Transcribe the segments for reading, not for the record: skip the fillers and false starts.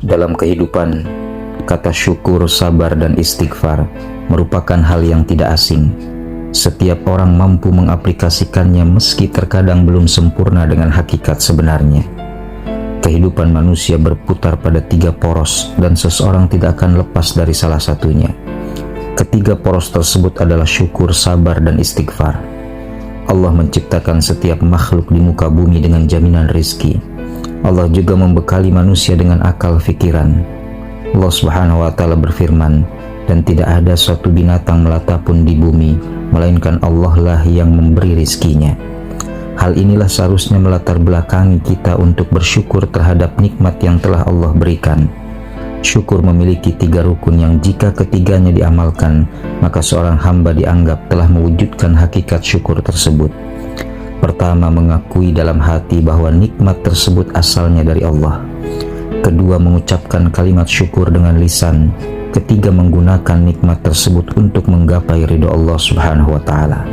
Dalam kehidupan, kata syukur, sabar, dan istighfar merupakan hal yang tidak asing. Setiap orang mampu mengaplikasikannya meski terkadang belum sempurna dengan hakikat sebenarnya. Kehidupan manusia berputar pada 3 poros dan seseorang tidak akan lepas dari salah satunya. Ketiga poros tersebut adalah syukur, sabar, dan istighfar. Allah menciptakan setiap makhluk di muka bumi dengan jaminan rizki. Allah juga membekali manusia dengan akal fikiran. Allah Subhanahu wa Ta'ala berfirman, "Dan tidak ada suatu binatang melata pun di bumi, melainkan Allah lah yang memberi rizkinya." Hal inilah seharusnya melatar belakangi kita untuk bersyukur terhadap nikmat yang telah Allah berikan. Syukur memiliki 3 rukun yang jika ketiganya diamalkan, maka seorang hamba dianggap telah mewujudkan hakikat syukur tersebut. Pertama, mengakui dalam hati bahwa nikmat tersebut asalnya dari Allah. Kedua, mengucapkan kalimat syukur dengan lisan. Ketiga, menggunakan nikmat tersebut untuk menggapai ridho Allah Subhanahu wa Ta'ala.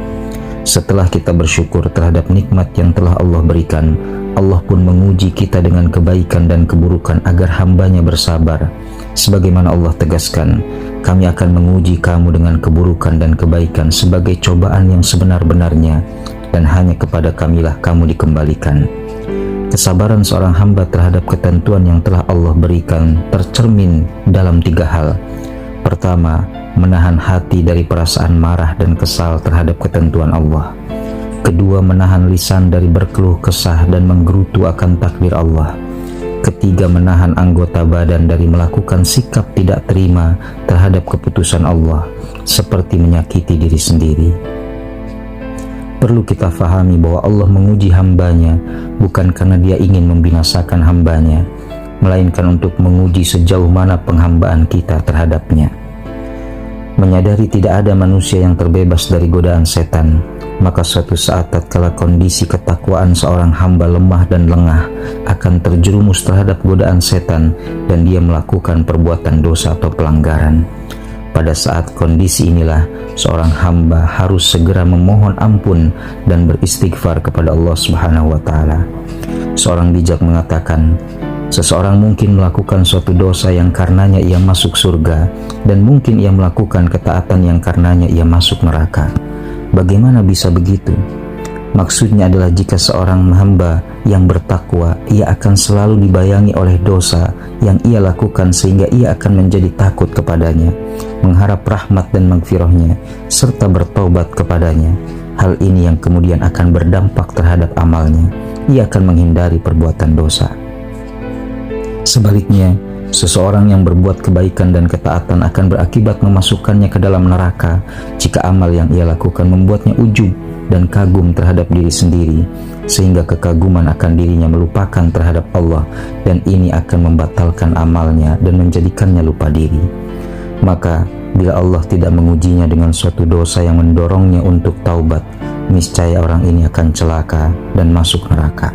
Setelah kita bersyukur terhadap nikmat yang telah Allah berikan, Allah pun menguji kita dengan kebaikan dan keburukan agar hambanya bersabar. Sebagaimana Allah tegaskan, "Kami akan menguji kamu dengan keburukan dan kebaikan sebagai cobaan yang sebenar-benarnya, dan hanya kepada Kamilah kamu dikembalikan." Kesabaran seorang hamba terhadap ketentuan yang telah Allah berikan tercermin dalam 3 hal. Pertama, menahan hati dari perasaan marah dan kesal terhadap ketentuan Allah. Kedua, menahan lisan dari berkeluh kesah dan menggerutu akan takdir Allah. Ketiga, menahan anggota badan dari melakukan sikap tidak terima terhadap keputusan Allah, seperti menyakiti diri sendiri. Perlu kita fahami bahwa Allah menguji hambanya bukan karena dia ingin membinasakan hambanya, melainkan untuk menguji sejauh mana penghambaan kita terhadapnya. Menyadari tidak ada manusia yang terbebas dari godaan setan, maka suatu saat tatkala kondisi ketakwaan seorang hamba lemah dan lengah akan terjerumus terhadap godaan setan dan dia melakukan perbuatan dosa atau pelanggaran. Pada saat kondisi inilah seorang hamba harus segera memohon ampun dan beristighfar kepada Allah Subhanahu wa Ta'ala. Seorang bijak mengatakan, seseorang mungkin melakukan suatu dosa yang karenanya ia masuk surga, dan mungkin ia melakukan ketaatan yang karenanya ia masuk neraka. Bagaimana bisa begitu? Maksudnya adalah jika seorang hamba yang bertakwa, ia akan selalu dibayangi oleh dosa yang ia lakukan sehingga ia akan menjadi takut kepadanya, mengharap rahmat dan maghfirahnya, serta bertaubat kepadanya. Hal ini yang kemudian akan berdampak terhadap amalnya. Ia akan menghindari perbuatan dosa. Sebaliknya, seseorang yang berbuat kebaikan dan ketaatan akan berakibat memasukkannya ke dalam neraka jika amal yang ia lakukan membuatnya ujub dan kagum terhadap diri sendiri, sehingga kekaguman akan dirinya melupakan terhadap Allah, dan ini akan membatalkan amalnya dan menjadikannya lupa diri. Maka bila Allah tidak mengujinya dengan suatu dosa yang mendorongnya untuk taubat, niscaya orang ini akan celaka dan masuk neraka.